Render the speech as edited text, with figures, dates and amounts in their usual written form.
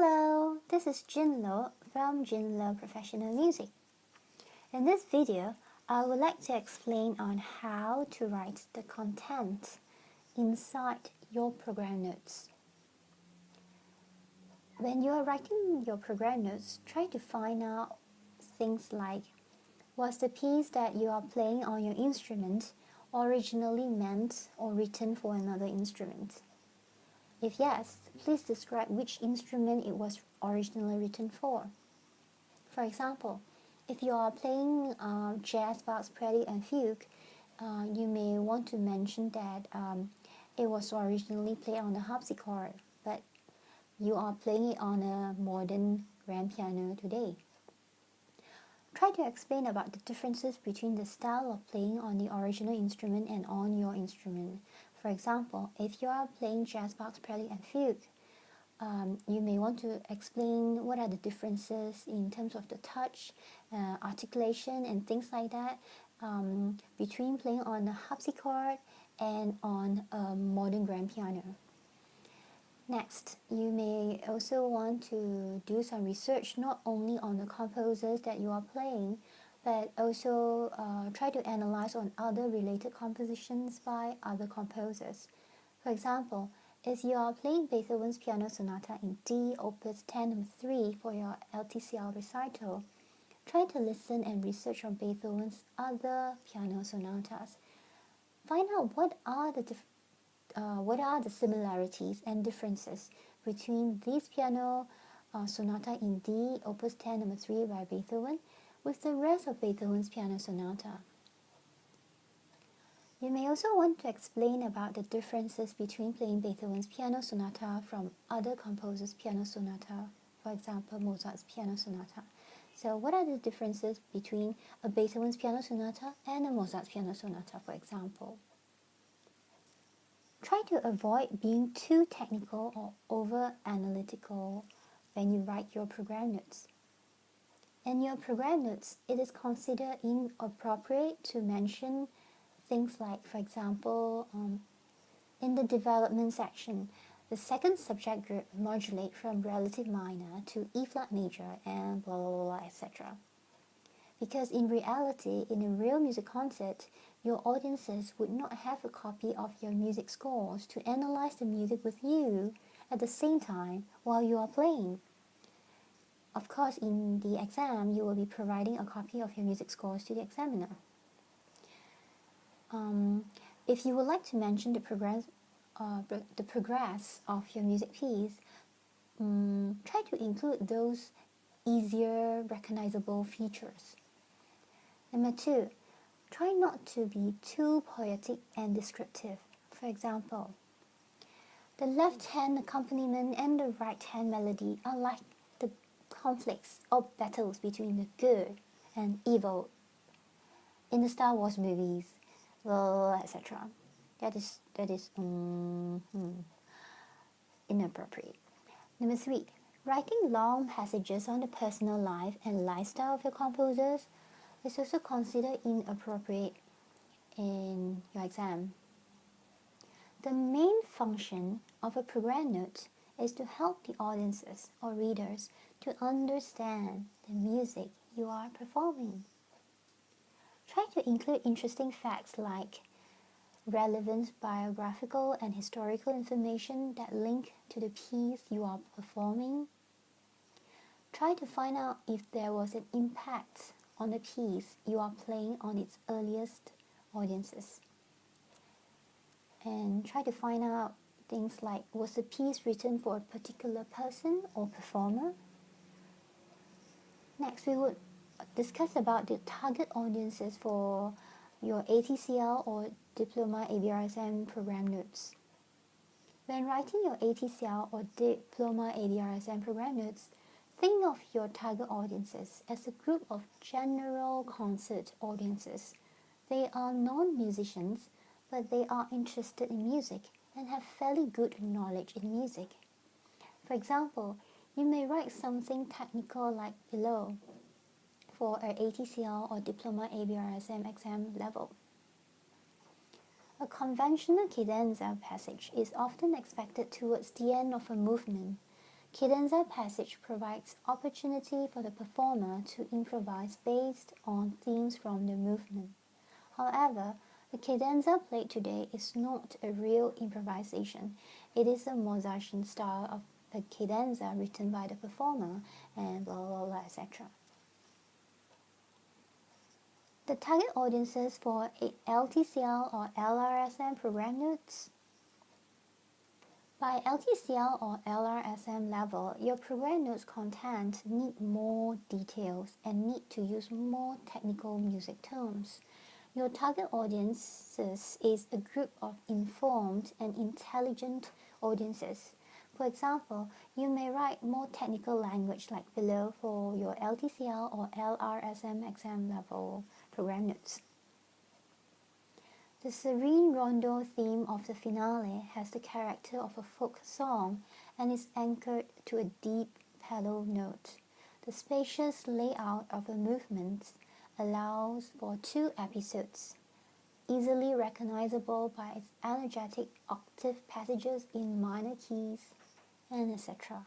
Hello, this is Jin Loh from Jin Loh Professional Music. In this video, I would like to explain on how to write the content inside your program notes. When you are writing your program notes, try to find out things like, was the piece that you are playing on your instrument originally meant or written for another instrument? If yes, please describe which instrument it was originally written for. For example, if you are playing jazz, box, prelude, and fugue, you may want to mention that it was originally played on a harpsichord, but you are playing it on a modern grand piano today. Try to explain about the differences between the style of playing on the original instrument and on your instrument. For example, if you are playing jazz, box, prelude, and fugue, you may want to explain what are the differences in terms of the touch, articulation, and things like that between playing on a harpsichord and on a modern grand piano. Next, you may also want to do some research not only on the composers that you are playing, but also try to analyze on other related compositions by other composers. For example, if you are playing Beethoven's Piano Sonata in D, Opus 10 No. 3 for your LTCL recital, try to listen and research on Beethoven's other piano sonatas. Find out what are the similarities and differences between this piano sonata in D, Opus 10 No. 3 by Beethoven, with the rest of Beethoven's piano sonata. You may also want to explain about the differences between playing Beethoven's piano sonata from other composers' piano sonata, for example, Mozart's piano sonata. So what are the differences between a Beethoven's piano sonata and a Mozart's piano sonata, for example? Try to avoid being too technical or over-analytical when you write your program notes. In your program notes, it is considered inappropriate to mention things like, for example, in the development section, the second subject group modulate from relative minor to E flat major and blah blah blah, etc. Because in reality, in a real music concert, your audiences would not have a copy of your music scores to analyze the music with you at the same time while you are playing. Of course, in the exam, you will be providing a copy of your music scores to the examiner. If you would like to mention the progress of your music piece, try to include those easier recognizable features. Number 2, try not to be too poetic and descriptive. For example, the left hand accompaniment and the right hand melody are like the conflicts or battles between the good and evil in the Star Wars movies, etc. That is inappropriate. Number 3, writing long passages on the personal life and lifestyle of your composers is also considered inappropriate in your exam. The main function of a program note is to help the audiences or readers to understand the music you are performing. Try to include interesting facts like relevant biographical and historical information that link to the piece you are performing. Try to find out if there was an impact on the piece you are playing on its earliest audiences. And try to find out things like, was the piece written for a particular person or performer? Next, we would discuss about the target audiences for your ATCL or Diploma ABRSM program notes. When writing your ATCL or Diploma ABRSM program notes, think of your target audiences as a group of general concert audiences. They are non-musicians, but they are interested in music and have fairly good knowledge in music. For example, you may write something technical like below for an ATCL or Diploma ABRSM exam level. A conventional cadenza passage is often expected towards the end of a movement Cadenza passage provides opportunity for the performer to improvise based on themes from the movement. However, the cadenza played today is not a real improvisation. It is a Mozartian style of a cadenza written by the performer and blah blah blah etc. The target audiences for LTCL or LRSM program notes. By LTCL or LRSM level, your program notes content need more details and need to use more technical music terms. Your target audiences is a group of informed and intelligent audiences. For example, you may write more technical language like below for your LTCL or LRSM exam level program notes. The serene rondo theme of the finale has the character of a folk song and is anchored to a deep pedal note. The spacious layout of the movements allows for 2 episodes, easily recognizable by its energetic octave passages in minor keys, and etc.